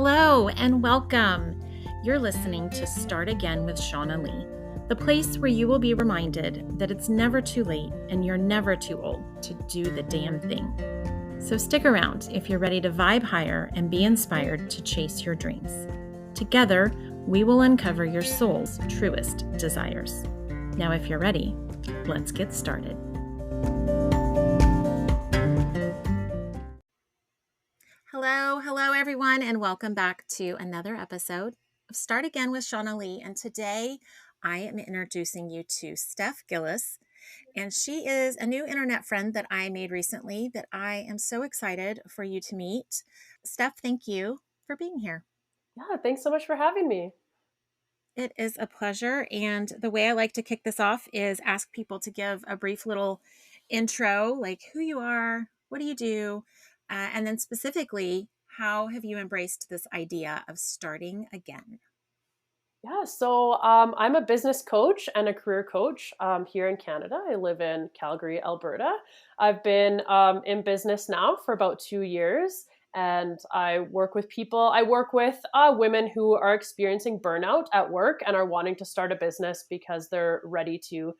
Hello and welcome. You're listening to Start Again with Shauna Lee, the place where you will be reminded that it's never too late and you're never too old to do the damn thing. So stick around if you're ready to vibe higher and be inspired to chase your dreams. Together, we will uncover your soul's truest desires. Now, if you're ready, let's get started. Hello everyone, and welcome back to another episode of Start Again with Shauna Lee. And today I am introducing you to Steph Gillies, and she is a new internet friend that I made recently that I am so excited for you to meet. Steph, thank you for being here. Yeah, thanks so much for having me. It is a pleasure. And the way I like to kick this off is ask people to give a brief little intro, like who you are, what do you do, and then specifically, how have you embraced this idea of starting again? Yeah, so I'm a business coach and a career coach here in Canada. I live in Calgary, Alberta. I've been in business now for about 2 years, and I work with people. I work with women who are experiencing burnout at work and are wanting to start a business because they're ready to,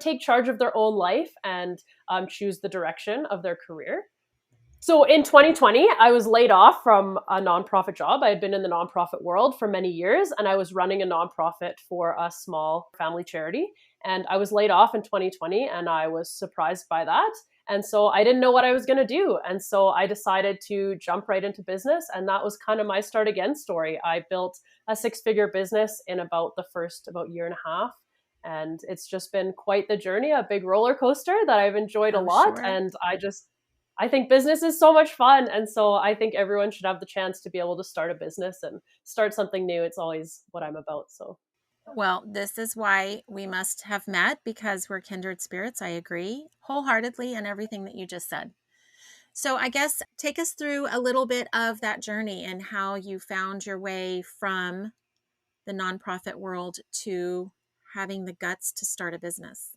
take charge of their own life and choose the direction of their career. So in 2020, I was laid off from a nonprofit job. I had been in the nonprofit world for many years, and I was running a nonprofit for a small family charity. And I was laid off in 2020, and I was surprised by that. And so I didn't know what I was going to do. And so I decided to jump right into business. And that was kind of my start again story. I built a six-figure business in about the first about year and a half. And it's just been quite the journey, a big roller coaster that I've enjoyed a Oh, lot. sure. And I think business is so much fun. And so I think everyone should have the chance to be able to start a business and start something new. It's always what I'm about. So, Well, this is why we must have met because we're kindred spirits. I agree wholeheartedly in everything that you just said. So, I guess take us through a little bit of that journey and how you found your way from the nonprofit world to having the guts to start a business.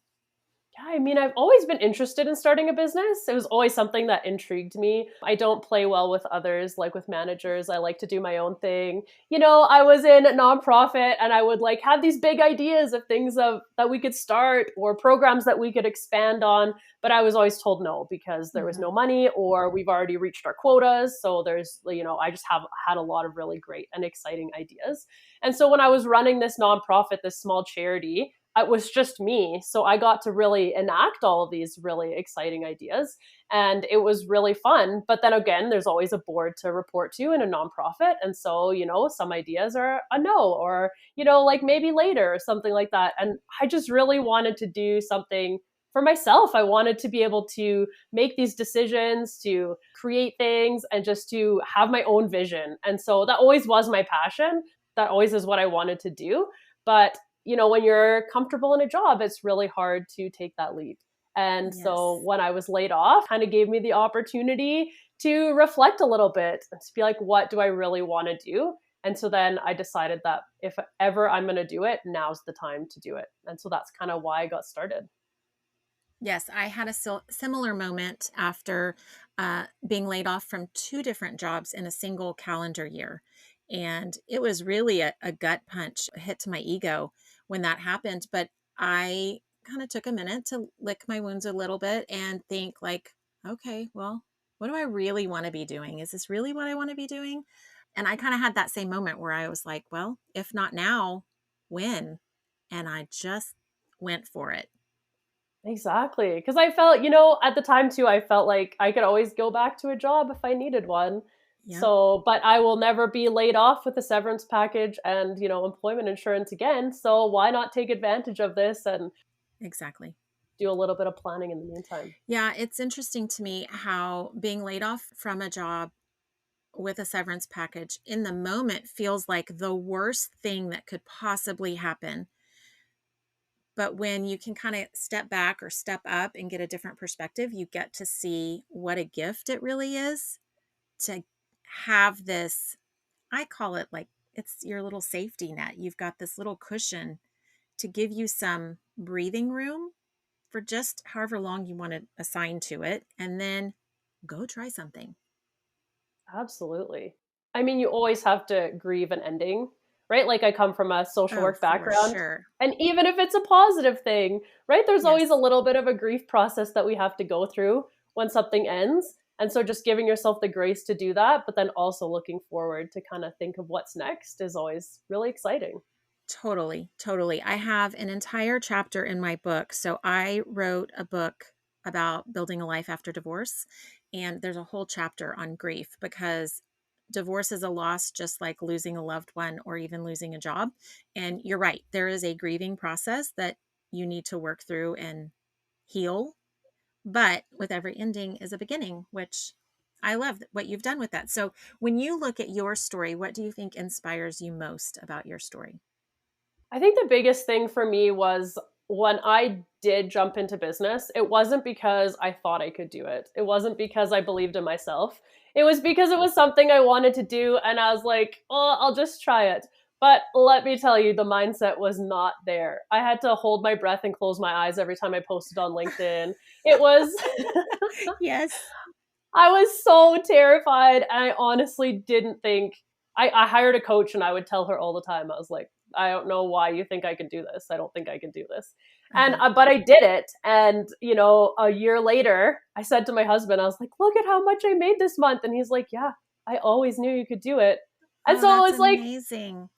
yeah, I mean, I've always been interested in starting a business. It was always something that intrigued me. I don't play well with others, like with managers. I like to do my own thing. I was in a nonprofit and I would like have these big ideas of things that we could start or programs that we could expand on. But I was always told no because there was Mhm. no money or we've already reached our quotas. So I just have had a lot of really great and exciting ideas. And so when I was running this nonprofit, this small charity, it was just me. So I got to really enact all of these really exciting ideas. And it was really fun. But then again, there's always a board to report to in a nonprofit. And so, some ideas are a no, or, like maybe later or something like that. And I just really wanted to do something for myself. I wanted to be able to make these decisions, to create things, and just to have my own vision. And so that always was my passion. That always is what I wanted to do. But when you're comfortable in a job, it's really hard to take that leap. And so Yes. when I was laid off, kind of gave me the opportunity to reflect a little bit and to be like, what do I really want to do? And so then I decided that if ever I'm going to do it, now's the time to do it. And so that's kind of why I got started. Yes, I had a similar moment after being laid off from two different jobs in a single calendar year. And it was really a gut punch, a hit to my ego when that happened. But I kind of took a minute to lick my wounds a little bit and think, like, okay, well, what do I really want to be doing? Is this really what I want to be doing? And I kind of had that same moment where I was like, well, if not now, when? And I just went for it. Exactly. Because I felt, at the time too, I felt like I could always go back to a job if I needed one. Yep, So, but I will never be laid off with a severance package and, employment insurance again. So why not take advantage of this and exactly. do a little bit of planning in the meantime? Yeah, it's interesting to me how being laid off from a job with a severance package in the moment feels like the worst thing that could possibly happen. But when you can kind of step back or step up and get a different perspective, you get to see what a gift it really is to have this. I call it like it's your little safety net. You've got this little cushion to give you some breathing room for just however long you want to assign to it, and then go try something. Absolutely. I mean, you always have to grieve an ending, right? Like I come from a social Oh, work for background. sure. And even if it's a positive thing, right? There's always a Yes, little bit of a grief process that we have to go through when something ends. And so just giving yourself the grace to do that, but then also looking forward to kind of think of what's next is always really exciting. totally, totally. I have an entire chapter in my book. So I wrote a book about building a life after divorce, and there's a whole chapter on grief because divorce is a loss just like losing a loved one or even losing a job. And you're right, there is a grieving process that you need to work through and heal. But with every ending is a beginning, which I love what you've done with that. So when you look at your story, what do you think inspires you most about your story? I think the biggest thing for me was when I did jump into business, it wasn't because I thought I could do it. It wasn't because I believed in myself. It was because it was something I wanted to do. And I was like, oh, I'll just try it. But let me tell you, the mindset was not there. I had to hold my breath and close my eyes every time I posted on LinkedIn. It was, Yes. I was so terrified. I honestly didn't think. I hired a coach and I would tell her all the time. I was like, I don't know why you think I can do this. I don't think I can do this. And Uh-huh. but I did it. And a year later, I said to my husband, I was like, look at how much I made this month. And he's like, yeah, I always knew you could do it. And Oh, so it that's was like amazing.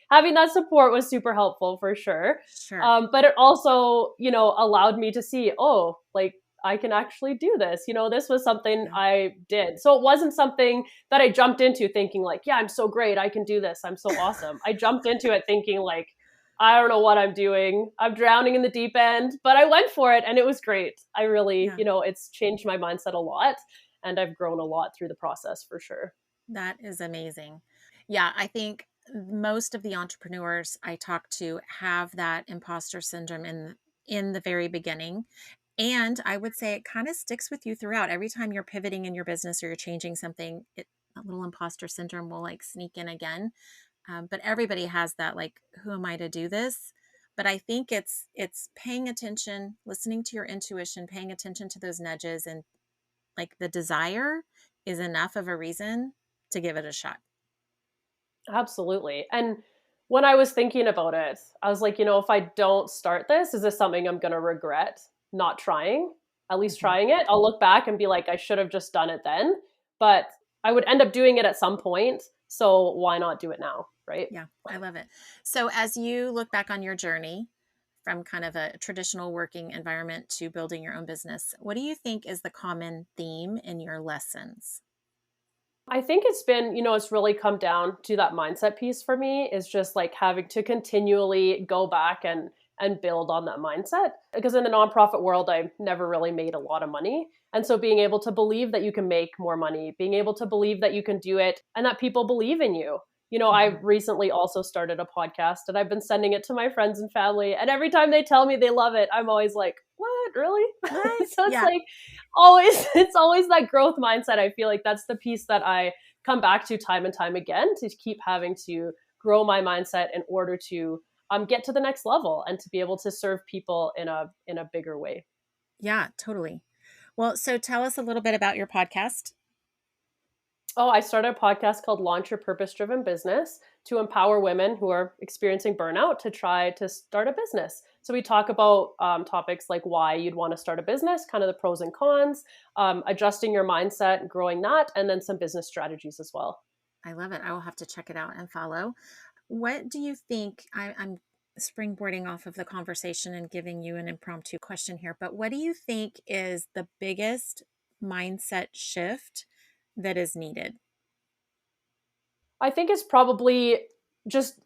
having that support was super helpful for sure. Sure. But it also, allowed me to see, oh, like I can actually do this. This was something Yeah. I did. So it wasn't something that I jumped into thinking like, yeah, I'm so great. I can do this. I'm so awesome. I jumped into it thinking like, I don't know what I'm doing. I'm drowning in the deep end, but I went for it and it was great. I really, Yeah. it's changed my mindset a lot and I've grown a lot through the process for sure. That is amazing. Yeah, I think most of the entrepreneurs I talk to have that imposter syndrome in the very beginning. And I would say it kind of sticks with you throughout. Every time you're pivoting in your business or you're changing something, a little imposter syndrome will like sneak in again. But everybody has that, like, who am I to do this? But I think it's paying attention, listening to your intuition, paying attention to those nudges, and like the desire is enough of a reason to give it a shot. Absolutely. And when I was thinking about it, I was like, if I don't start this, is this something I'm going to regret not trying? At least Mhm. trying it. I'll look back and be like, I should have just done it then. But I would end up doing it at some point. So why not do it now? Right. Yeah, I love it. So as you look back on your journey from kind of a traditional working environment to building your own business, what do you think is the common theme in your lessons? I think it's been, it's really come down to that mindset piece for me is just like having to continually go back and build on that mindset. Because in the nonprofit world, I never really made a lot of money. And so being able to believe that you can make more money, being able to believe that you can do it and that people believe in you. I Mhm. recently also started a podcast and I've been sending it to my friends and family. And every time they tell me they love it, I'm always like, what, really? What? So it's Yeah. like always it's always that growth mindset. I feel like that's the piece that I come back to time and time again to keep having to grow my mindset in order to get to the next level and to be able to serve people in a bigger way. Yeah, totally. Well, so tell us a little bit about your podcast. Oh, I started a podcast called Launch Your Purpose Driven Business to empower women who are experiencing burnout to try to start a business. So we talk about topics like why you'd want to start a business, kind of the pros and cons, adjusting your mindset, growing that, and then some business strategies as well. I love it. I will have to check it out and follow. What do you think? I'm springboarding off of the conversation and giving you an impromptu question here, but what do you think is the biggest mindset shift that is needed? I think it's probably just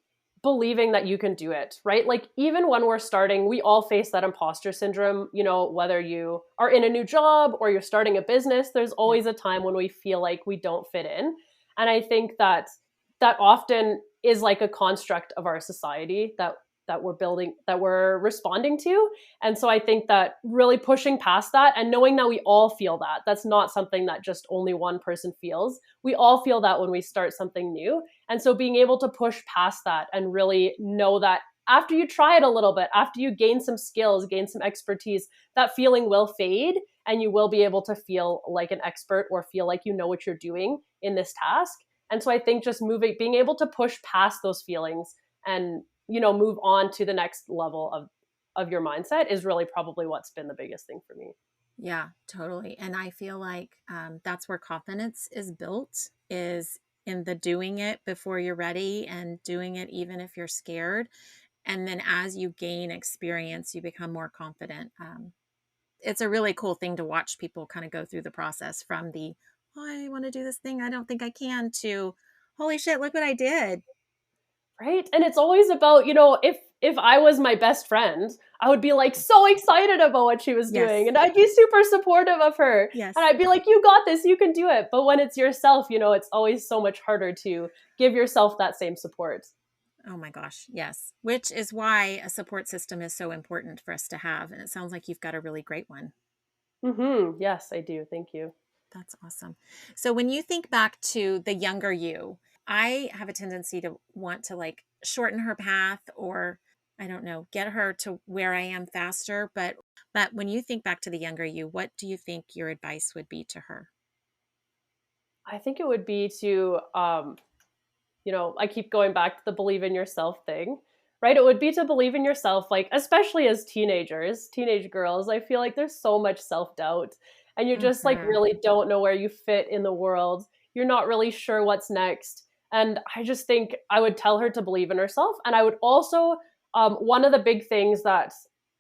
believing that you can do it, right? Like even when we're starting, we all face that imposter syndrome, whether you are in a new job or you're starting a business, there's Yeah. always a time when we feel like we don't fit in. And I think that that often is like a construct of our society that we're building, that we're responding to. And so I think that really pushing past that and knowing that we all feel that, that's not something that just only one person feels. We all feel that when we start something new. And so being able to push past that and really know that after you try it a little bit, after you gain some skills, gain some expertise, that feeling will fade and you will be able to feel like an expert or feel like you know what you're doing in this task. And so I think just being able to push past those feelings and, move on to the next level of your mindset is really probably what's been the biggest thing for me. Yeah, totally. And I feel like that's where confidence is built, is in the doing it before you're ready and doing it even if you're scared. And then as you gain experience, you become more confident. It's a really cool thing to watch people kind of go through the process from the, oh, I want to do this thing, I don't think I can, to, holy shit, look what I did. Right? And it's always about, if I was my best friend, I would be like so excited about what she was doing Yes. and I'd be super supportive of her. And Yes. I'd be like, you got this, you can do it. But when it's yourself, it's always so much harder to give yourself that same support. Oh my gosh. Yes. Which is why a support system is so important for us to have. And it sounds like you've got a really great one. Yes, I do. Thank you. That's awesome. So when you think back to the younger you, I have a tendency to want to like shorten her path, or I don't know, get her to where I am faster, but when you think back to the younger you, what do you think your advice would be to her? I think it would be to I keep going back to the believe in yourself thing, right? It would be to believe in yourself, like, especially as teenagers, teenage girls. I feel like there's so much self doubt, and you just like Mhm. really don't know where you fit in the world. You're not really sure what's next. And I just think I would tell her to believe in herself. And I would also, one of the big things that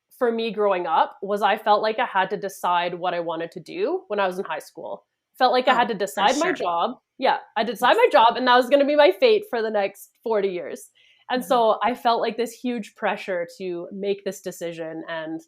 for me growing up was I felt like I had to decide what I wanted to do when I was in high school. Felt like I had Oh, to for decide my sure. job. Yeah, I decide my Yes. job, and that was going to be my fate for the next 40 years. And Mhm. so I felt like this huge pressure to make this decision and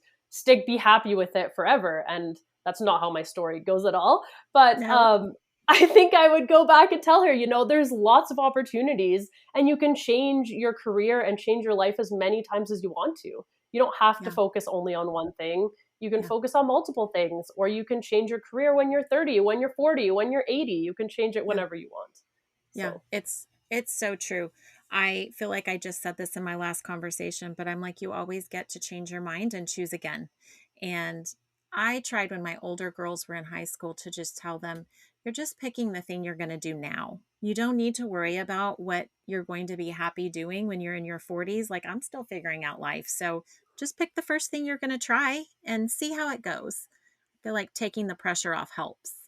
be happy with it forever. And that's not how my story goes at all. But No. I think I would go back and tell her, there's lots of opportunities, and you can change your career and change your life as many times as you want to. You don't have to Yeah. focus only on one thing. You can Yeah. focus on multiple things, or you can change your career when you're 30, when you're 40, when you're 80. You can change it Yeah. whenever you want. Yeah, So, it's so true. I feel like I just said this in my last conversation, but I'm like, you always get to change your mind and choose again. And I tried when my older girls were in high school to just tell them, you're just picking the thing you're going to do now. You don't need to worry about what you're going to be happy doing when you're in your 40s. Like, I'm still figuring out life. So just pick the first thing you're going to try and see how it goes. I feel like taking the pressure off helps.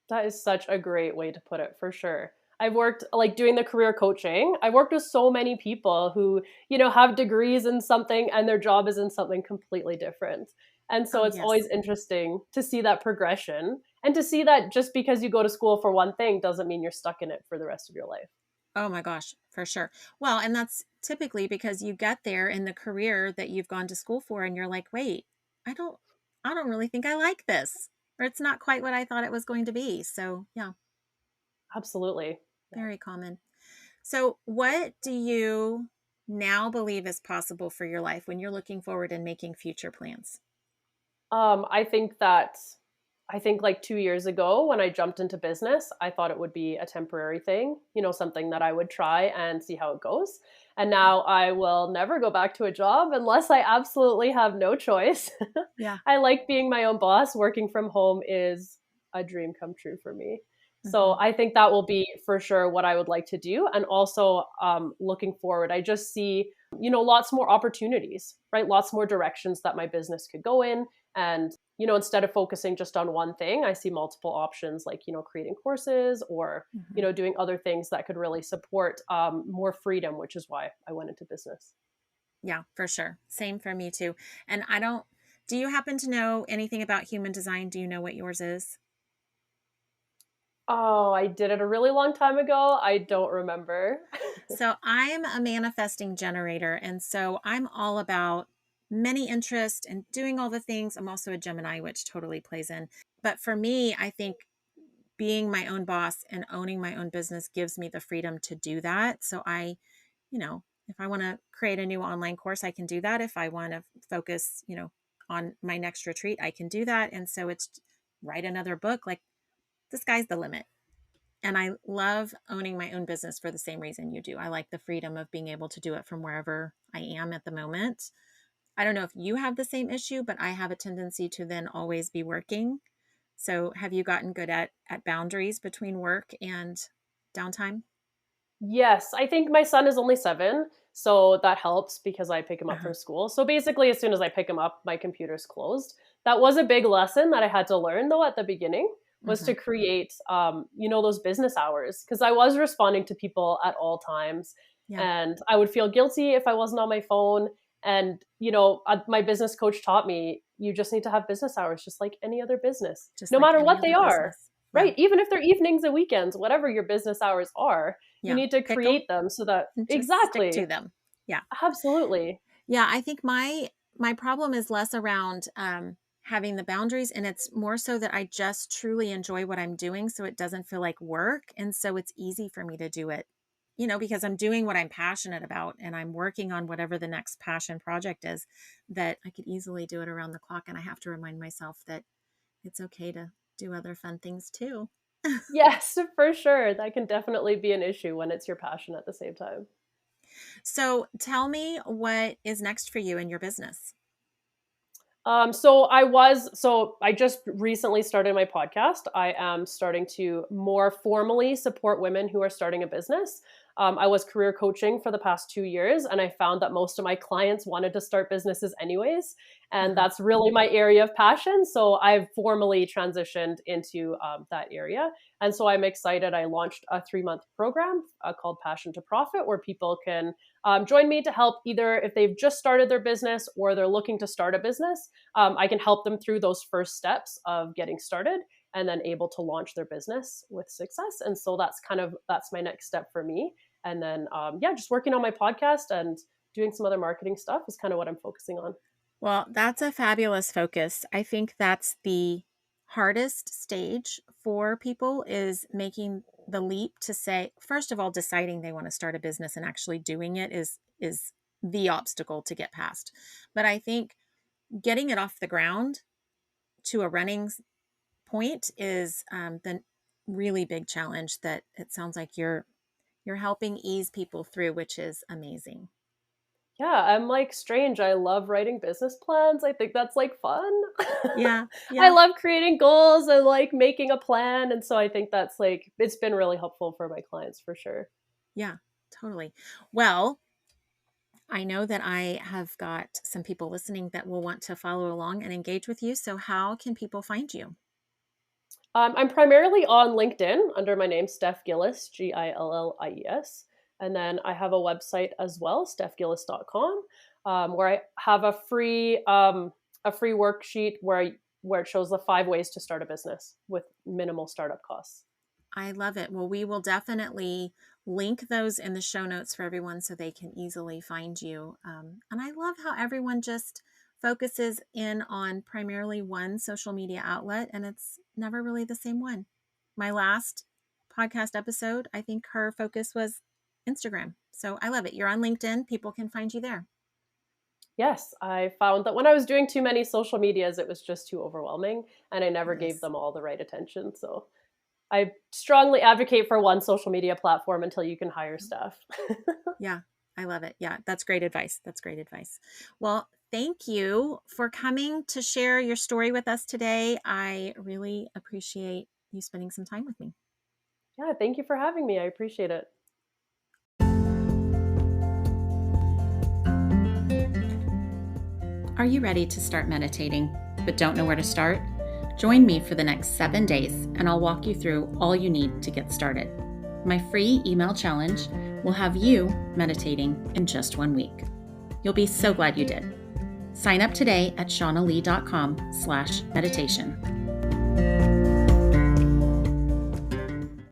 that is such a great way to put it, for sure. I've worked like doing the career coaching. I've worked with so many people who, have degrees in something and their job is in something completely different. And so Oh, it's always yes. interesting to see that progression and to see that just because you go to school for one thing doesn't mean you're stuck in it for the rest of your life. Oh my gosh, for sure. Well, and that's typically because you get there in the career that you've gone to school for and you're like, "Wait, I don't I don't really think I like this." Or it's not quite what I thought it was going to be. So, yeah, Absolutely. Yeah. very common. So, what do you now believe is possible for your life when you're looking forward and making future plans? I think that like 2 years ago when I jumped into business, I thought it would be a temporary thing, something that I would try and see how it goes. And Yeah. now I will never go back to a job unless I absolutely have no choice. Yeah. I like being my own boss. Working from home is a dream come true for me. So Mhm. I think that will be for sure what I would like to do. And also looking forward, I just see, lots more opportunities, right? Lots more directions that my business could go in. And, instead of focusing just on one thing, I see multiple options like, creating courses or, Mhm. doing other things that could really support more freedom, which is why I went into business. Yeah, for sure. Same for me too. And I don't do you happen to know anything about human design? Do you know what yours is? Oh, I did it a really long time ago. I don't remember. So I'm a manifesting generator. And so I'm all about many interests and doing all the things. I'm also a Gemini, which totally plays in. But for me, I think being my own boss and owning my own business gives me the freedom to do that. So if I want to create a new online course, I can do that. If I want to focus, on my next retreat, I can do that. And so it's write another book. Like the sky's the limit. And I love owning my own business for the same reason you do. I like the freedom of being able to do it from wherever I am at the moment. I don't know if you have the same issue, but I have a tendency to then always be working. So have you gotten good at boundaries between work and downtime? Yes, I think my son is only 7, so that helps because I pick him up Uh-huh. from school. So basically, as soon as I pick him up, my computer's closed. That was a big lesson that I had to learn though at the beginning, was Hmm. to create, those business hours because I was responding to people at all times, Yeah. and I would feel guilty if I wasn't on my phone. And my business coach taught me you just need to have business hours, just like any other business, Just no like matter any what they other are. business. Yeah. Right? Even if they're evenings and weekends, whatever your business hours are, you Yeah. need to Pick them create them so that and just stick to exactly. them. Yeah. Absolutely. Yeah, I think my problem is less around having the boundaries, and it's more so that I just truly enjoy what I'm doing, so it doesn't feel like work, and so it's easy for me to do it. Because I'm doing what I'm passionate about and I'm working on whatever the next passion project is, that I could easily do it around the clock, and I have to remind myself that it's okay to do other fun things too. Yes, for sure. That can definitely be an issue when it's your passion at the same time. So, tell me what is next for you in your business? So I just recently started my podcast. I am starting to more formally support women who are starting a business. I was career coaching for the past 2 years, and I found that most of my clients wanted to start businesses anyways. And Uh-huh. that's really my area of passion. So I've formally transitioned into that area. And so I'm excited. I launched a 3-month program called Passion to Profit, where people can join me to help either if they've just started their business or they're looking to start a business. I can help them through those first steps of getting started and then able to launch their business with success. And so that's my next step for me. And then just working on my podcast and doing some other marketing stuff is kind of what I'm focusing on. Well, that's a fabulous focus. I think that's the hardest stage for people, is making the leap to say, first of all, deciding they want to start a business and actually doing it is the obstacle to get past. But I think getting it off the ground to a running point is the really big challenge that it sounds like you're helping ease people through, which is amazing. Yeah, I'm like strange. I love writing business plans. I think that's like fun. Yeah, I yeah, love creating goals and like making a plan. And so I think that's like, it's been really helpful for my clients for sure. yeah, totally. Well, I know that I have got some people listening that will want to follow along and engage with you. So, how can people find you? I'm primarily on LinkedIn under my name, Steph Gillis, Gillies. And then I have a website as well, stephgillis.com, where I have a free worksheet where it shows the 5 ways to start a business with minimal startup costs. I love it. Well, we will definitely link those in the show notes for everyone so they can easily find you. And I love how everyone just focuses in on primarily one social media outlet, and it's never really the same one. My last podcast episode, I think her focus was Instagram. So I love it. You're on LinkedIn, people can find you there. Yes, I found that when I was doing too many social medias, it was just too overwhelming and I never It gave is. them all the right attention. So I strongly advocate for one social media platform until you can hire staff. Yeah, I love it. Yeah, that's great advice. That's great advice. Well, thank you for coming to share your story with us today. I really appreciate you spending some time with me. Yeah, thank you for having me. I appreciate it. Are you ready to start meditating but don't know where to start? Join me for the next 7 days and I'll walk you through all you need to get started. My free email challenge will have you meditating in just 1 week. You'll be so glad you did. Sign up today at shaunalee.com/meditation.